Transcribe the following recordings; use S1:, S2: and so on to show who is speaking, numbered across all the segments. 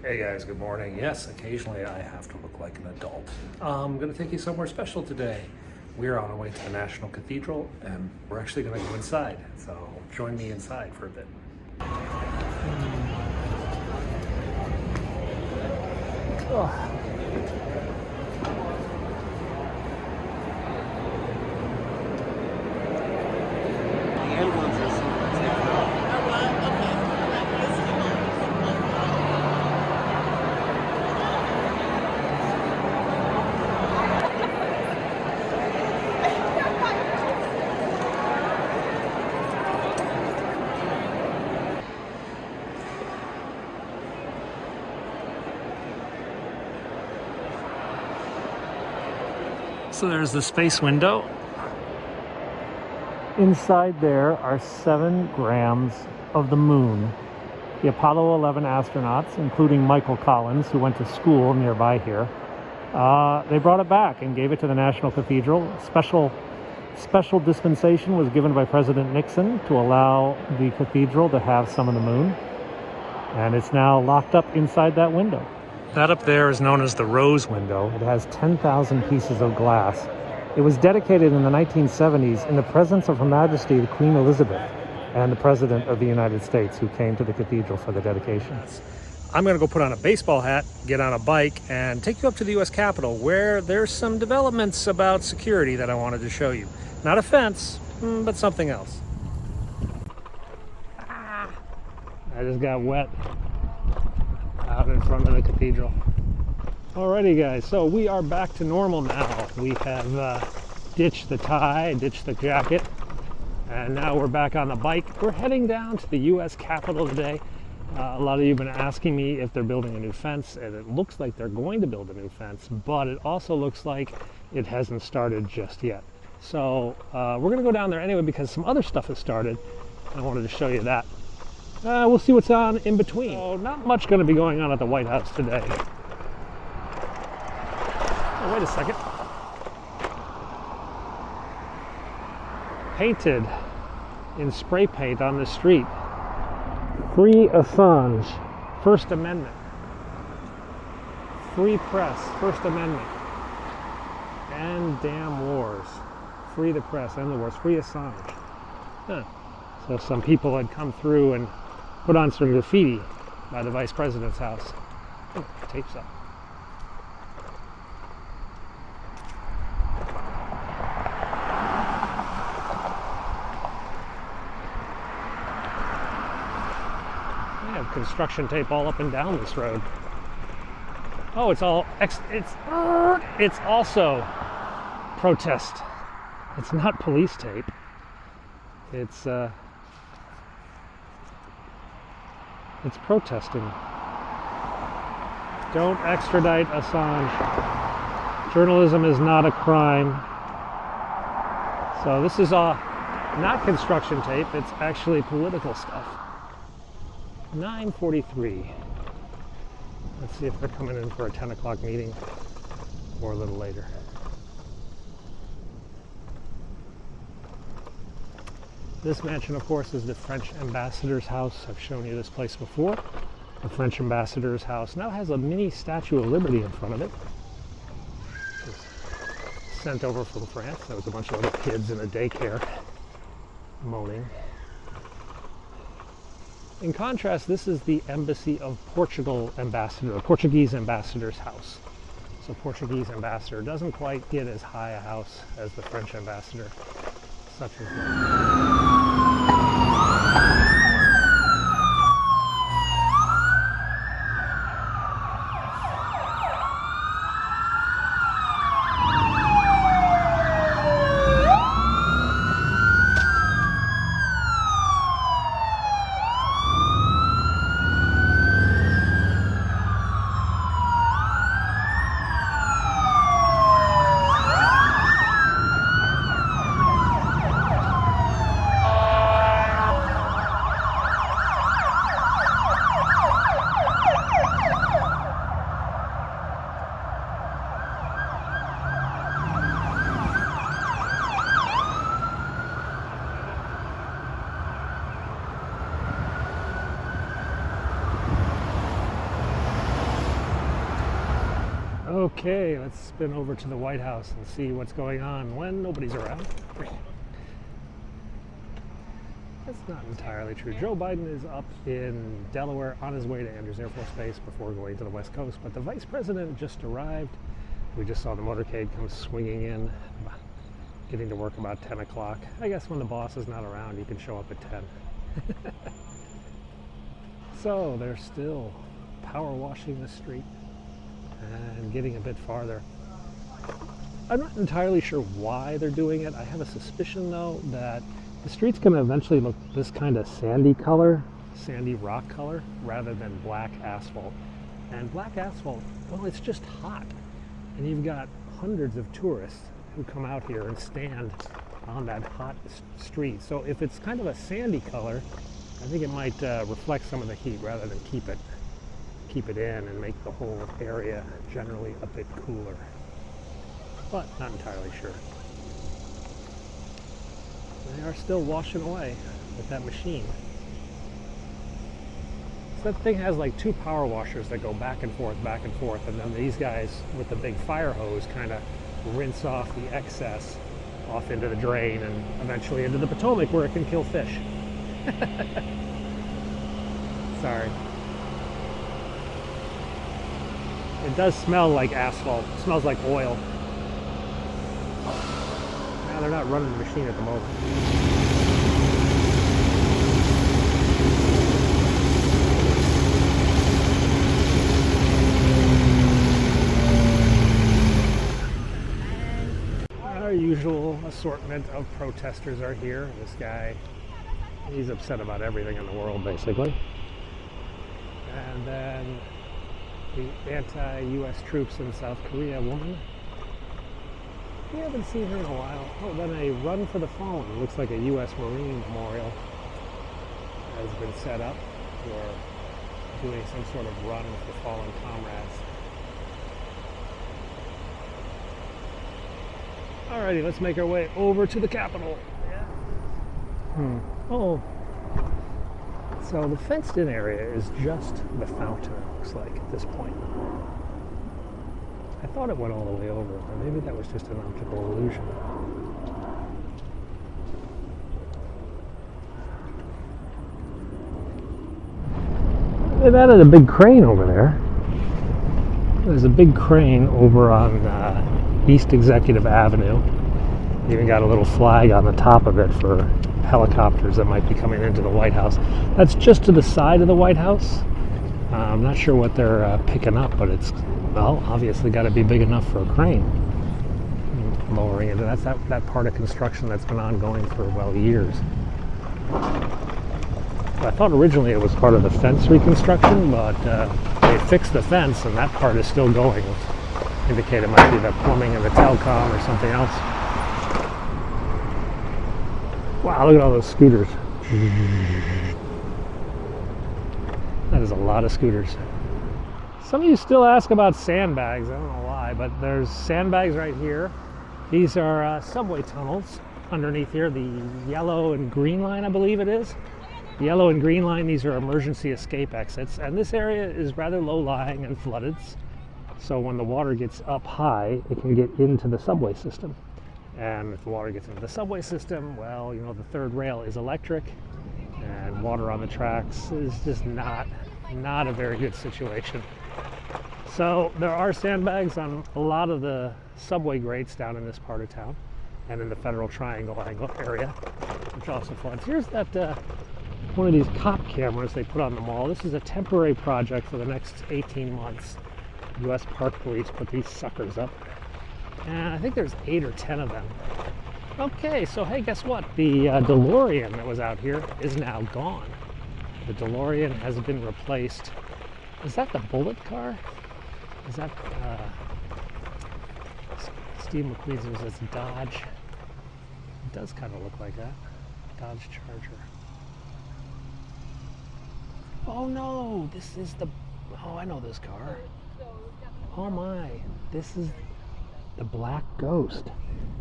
S1: Hey guys, good morning. Yes, occasionally I have to look like an adult. I'm going to take you somewhere special today. We're on our way to the National Cathedral and we're actually going to go inside. So join me inside for a bit. Oh. So there's the space window. Inside there are 7 grams of the moon. The Apollo 11 astronauts, including Michael Collins, who went to school nearby here, they brought it back and gave it to the National Cathedral. Special dispensation was given by President Nixon to allow the cathedral to have some of the moon. And it's now locked up inside that window. That up there is known as the Rose Window. It has 10,000 pieces of glass. It was dedicated in the 1970s in the presence of Her Majesty the Queen Elizabeth and the President of the United States, who came to the cathedral for the dedication. I'm going to go put on a baseball hat, get on a bike, and take you up to the U.S. Capitol, where there's some developments about security that I wanted to show you. Not a fence, but something else. I just got wet out in front of the cathedral. Alrighty guys, so we are back to normal now. We have ditched the tie, ditched the jacket, and now we're back on the bike. We're heading down to the U.S. Capitol today. A lot of you have been asking me if they're building a new fence, and it looks like they're going to build a new fence, but it also looks like it hasn't started just yet. So we're going to go down there anyway because some other stuff has started. I wanted to show you that. We'll see what's on in between. So not much going to be going on at the White House today. Oh, wait a second. Painted in spray paint on the street. Free Assange, First Amendment. Free press, First Amendment. And damn wars. Free the press and the wars. Free Assange. Huh. So some people had come through and put on some graffiti by the Vice President's house. Oh, tape's up. I have construction tape all up and down this road. Oh, it's also protest. It's not police tape. It's protesting. Don't extradite Assange. Journalism is not a crime. So this is not construction tape, it's actually political stuff. 9:43. Let's see if they're coming in for a 10 o'clock meeting or a little later. This mansion, of course, is the French ambassador's house. I've shown you this place before. The French ambassador's house now has a mini Statue of Liberty in front of it. It was sent over from France. There was a bunch of little kids in a daycare moaning. In contrast, this is the Embassy of Portugal ambassador, Portuguese ambassador's house. So Portuguese ambassador doesn't quite get as high a house as the French ambassador, such as that. Okay, let's spin over to the White House and see what's going on when nobody's around. That's not entirely true. Joe Biden is up in Delaware on his way to Andrews Air Force Base before going to the West Coast, but the Vice President just arrived. We just saw the motorcade come swinging in, getting to work about 10 o'clock. I guess when the boss is not around, you can show up at 10. So they're still power washing the street and getting a bit farther. I'm not entirely sure why they're doing it. I have a suspicion though that the street's going to eventually look this kind of sandy color, sandy rock color, rather than black asphalt. And black asphalt, well, it's just hot. And you've got hundreds of tourists who come out here and stand on that hot street. So if it's kind of a sandy color, I think it might reflect some of the heat rather than keep it in and make the whole area generally a bit cooler. But not entirely sure. They are still washing away with that machine. So that thing has like 2 power washers that go back and forth, and then these guys with the big fire hose kind of rinse off the excess off into the drain and eventually into the Potomac where it can kill fish. Sorry. It does smell like asphalt. It smells like oil. Now they're not running the machine at the moment. Our usual assortment of protesters are here. This guy, he's upset about everything in the world, basically. And then the anti-US troops in South Korea woman. We haven't seen her in a while. Oh, then a run for the fallen. It looks like a U.S. Marine memorial has been set up for doing some sort of run with the fallen comrades. Alrighty, let's make our way over to the Capitol. Oh, so the fenced-in area is just the fountain, it looks like, at this point. I thought it went all the way over, but maybe that was just an optical illusion. They've added a big crane over there. There's a big crane over on East Executive Avenue. Even got a little flag on the top of it for helicopters that might be coming into the White House. That's just to the side of the White House. I'm not sure what they're picking up, but it's, well, obviously got to be big enough for a crane. Lowering it. That's that part of construction that's been ongoing for, well, years. I thought originally it was part of the fence reconstruction, but they fixed the fence and that part is still going. Indicate it might be the plumbing and the telecom or something else. Wow, look at all those scooters. That is a lot of scooters. Some of you still ask about sandbags. I don't know why, but there's sandbags right here. These are subway tunnels underneath here. The yellow and green line, I believe it is. The yellow and green line, these are emergency escape exits. And this area is rather low-lying and flooded. So when the water gets up high, it can get into the subway system. And if the water gets into the subway system, well, you know, the third rail is electric and water on the tracks is just not a very good situation. So there are sandbags on a lot of the subway grates down in this part of town and in the Federal Triangle area, which also floods. Here's that one of these cop cameras they put on the mall. This is a temporary project for the next 18 months. U.S. Park Police put these suckers up. And I think there's 8 or 10 of them. Okay, so hey, guess what? The DeLorean that was out here is now gone. The DeLorean has been replaced. Is that the Bullet car? Is that Steve McQueen's? It's Dodge. It does kind of look like that. Dodge Charger. Oh no, this is the, oh, I know this car. Oh my, this is the Black Ghost.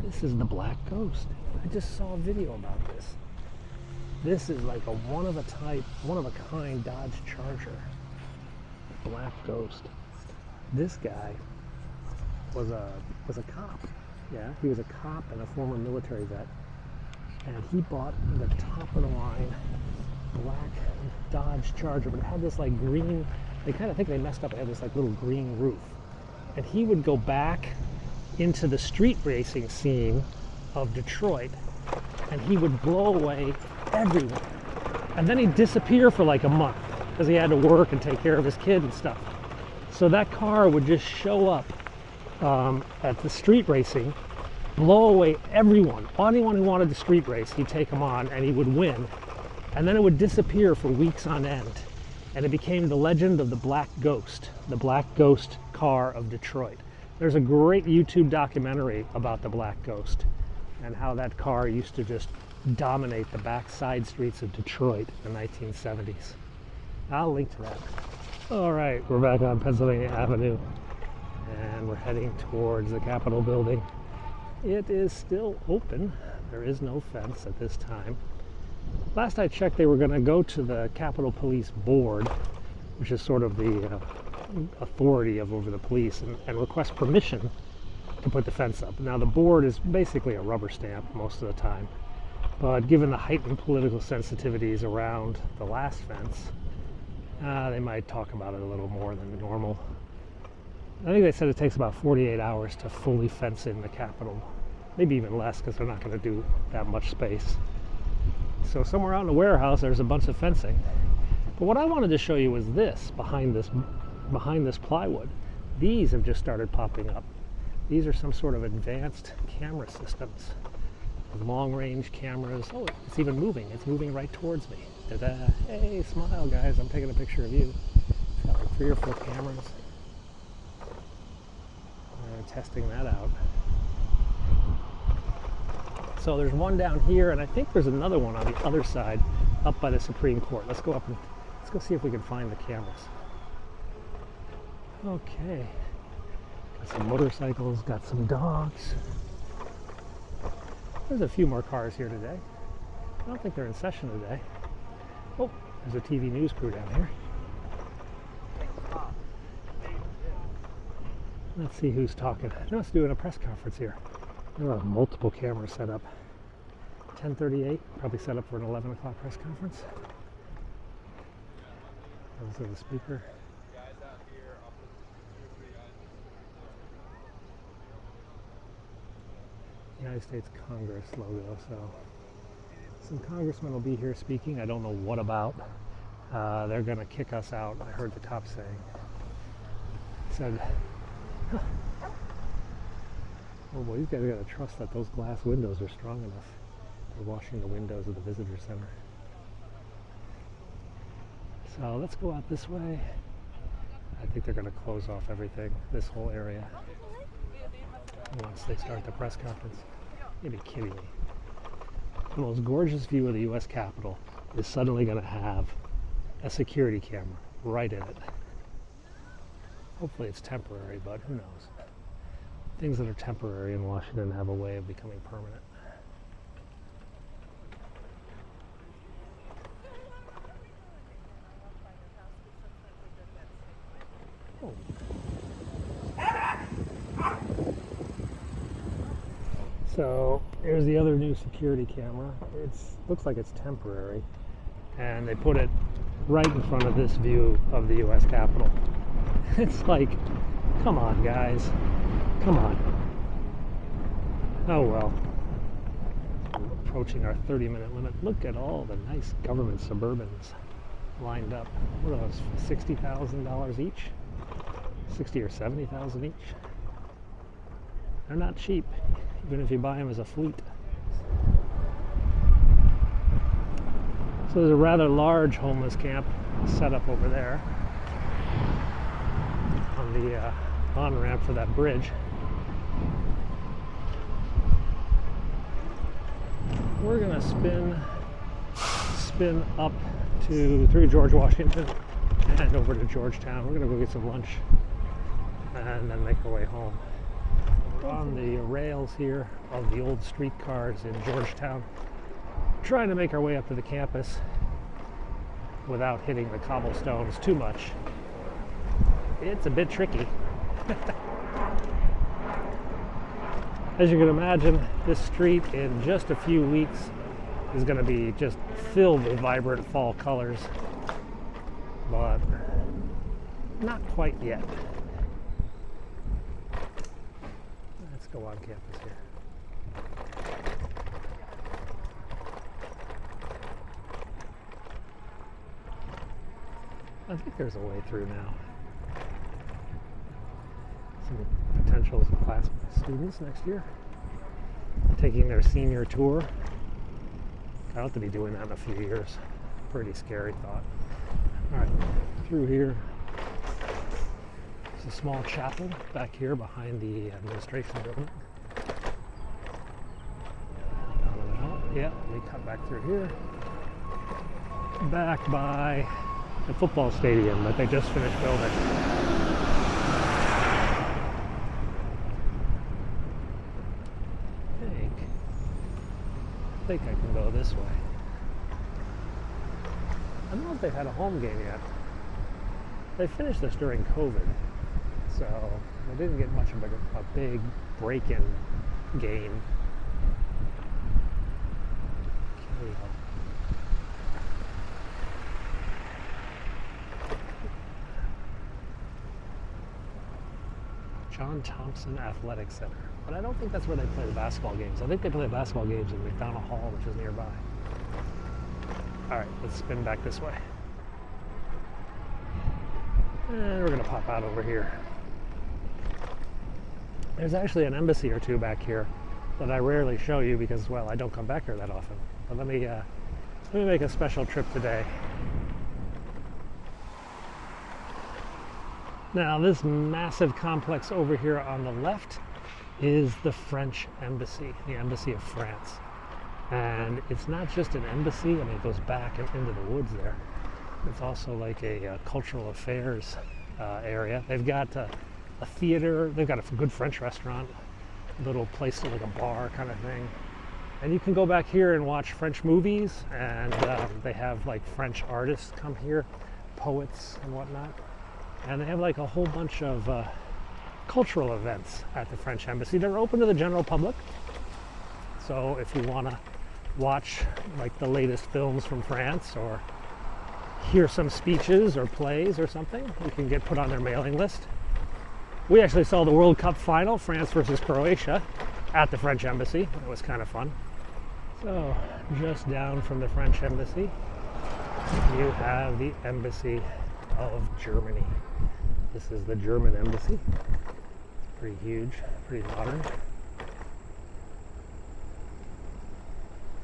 S1: This is the Black Ghost. I just saw a video about this. This is like a one-of-a-kind Dodge Charger. Black Ghost. This guy was a cop. Yeah, he was a cop and a former military vet, and he bought the top of the line black Dodge Charger, but it had this like green. They kind of think they messed up. It had this like little green roof, and he would go back into the street racing scene of Detroit, and he would blow away everyone, and then he'd disappear for like a month because he had to work and take care of his kid and stuff. So that car would just show up at the street racing, blow away everyone. Anyone who wanted to street race, he'd take them on and he would win. And then it would disappear for weeks on end. And it became the legend of the Black Ghost car of Detroit. There's a great YouTube documentary about the Black Ghost and how that car used to just dominate the back side streets of Detroit in the 1970s. I'll link to that. All right, we're back on Pennsylvania Avenue, and we're heading towards the Capitol building. It is still open. There is no fence at this time. Last I checked, they were going to go to the Capitol Police Board, which is sort of the authority over the police, and request permission to put the fence up. Now, the board is basically a rubber stamp most of the time, but given the heightened political sensitivities around the last fence, they might talk about it a little more than normal. I think they said it takes about 48 hours to fully fence in the Capitol. Maybe even less, because they're not going to do that much space. So somewhere out in the warehouse, there's a bunch of fencing. But what I wanted to show you was this, behind this plywood. These have just started popping up. These are some sort of advanced camera systems. Long-range cameras. Oh, it's even moving. It's moving right towards me. Ta-da. Hey, smile, guys. I'm taking a picture of you. It's got like 3 or 4 cameras. We're testing that out. So there's one down here, and I think there's another one on the other side up by the Supreme Court. Let's go up and let's go see if we can find the cameras. Okay. Got some motorcycles, got some dogs. There's a few more cars here today. I don't think they're in session today. Oh, there's a TV news crew down here. Let's see who's talking. They're just doing a press conference here. There are multiple cameras set up. 10:38, probably set up for an 11 o'clock press conference. Those are the speaker. United States Congress logo, so some congressmen will be here speaking. I don't know what about. They're going to kick us out, I heard the cop saying. Said, oh boy, these guys got to trust that those glass windows are strong enough. They're washing the windows of the visitor center. So let's go out this way. I think they're going to close off everything, this whole area, once they start the press conference. You'd be kidding me. The most gorgeous view of the U.S. Capitol is suddenly going to have a security camera right in it. Hopefully it's temporary, but who knows. Things that are temporary in Washington have a way of becoming permanent. Oh. So here's the other new security camera. It looks like it's temporary, and they put it right in front of this view of the U.S. Capitol. It's like, come on, guys, come on. Oh well. We're approaching our 30-minute limit. Look at all the nice government Suburbans lined up. What are those? $60,000 each? 60 or 70,000 each. They're not cheap, even if you buy them as a fleet. So there's a rather large homeless camp set up over there on the on-ramp for that bridge. We're gonna spin up through George Washington and over to Georgetown. We're gonna go get some lunch and then make our way home. We're on the rails here of the old streetcars in Georgetown, trying to make our way up to the campus without hitting the cobblestones too much. It's a bit tricky. As you can imagine, this street in just a few weeks is going to be just filled with vibrant fall colors, but not quite yet. Let's go on campus here. I think there's a way through now. Some potential class students next year taking their senior tour. I ought to be doing that in a few years. Pretty scary thought. All right, through here. There's a small chapel back here behind the administration building. Yeah, we cut back through here. Back by the football stadium that they just finished building. I think I can go this way. I don't know if they've had a home game yet. They finished this during COVID, so they didn't get much of a big break-in game. John Thompson Athletic Center. But I don't think that's where they play the basketball games. I think they play the basketball games in McDonald Hall, which is nearby. All right, let's spin back this way. And we're gonna pop out over here. There's actually an embassy or two back here that I rarely show you because, well, I don't come back here that often. But let me make a special trip today. Now, this massive complex over here on the left is the French embassy, the embassy of France. And it's not just an embassy, I mean, it goes back into the woods there. It's also like a cultural affairs area. They've got a theater, they've got a good French restaurant, a little place like a bar kind of thing. And you can go back here and watch French movies, and they have like French artists come here, poets and whatnot. And they have like a whole bunch of cultural events at the French embassy. They're open to the general public. So if you want to watch like the latest films from France or hear some speeches or plays or something, you can get put on their mailing list. We actually saw the World Cup final, France versus Croatia, at the French embassy. It was kind of fun. So just down from the French embassy, you have the embassy of Germany. This is the German embassy. It's pretty huge, pretty modern.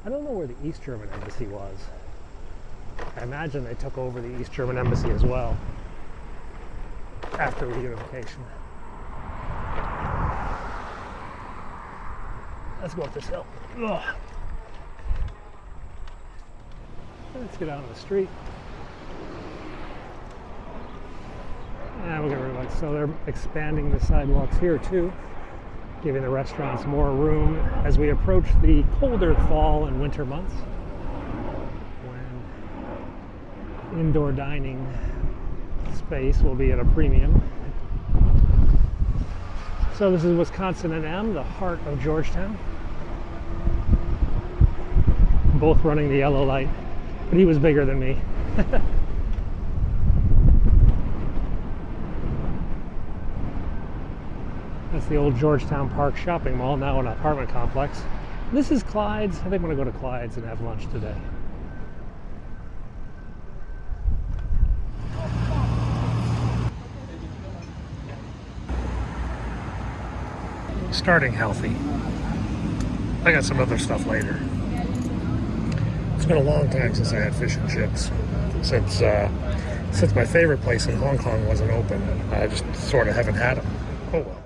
S1: I don't know where the East German embassy was. I imagine they took over the East German embassy as well after reunification. Let's go up this hill. Ugh. Let's get out on the street. And we're gonna relax. So they're expanding the sidewalks here too, giving the restaurants more room as we approach the colder fall and winter months, when indoor dining space will be at a premium. So this is Wisconsin and M, the heart of Georgetown. Both running the yellow light, but he was bigger than me. That's the old Georgetown Park shopping mall, now an apartment complex. This is Clyde's. I think I'm going to go to Clyde's and have lunch today. Starting healthy. I got some other stuff later. It's been a long time since I had fish and chips. Since my favorite place in Hong Kong wasn't open, I just sort of haven't had them. Oh well.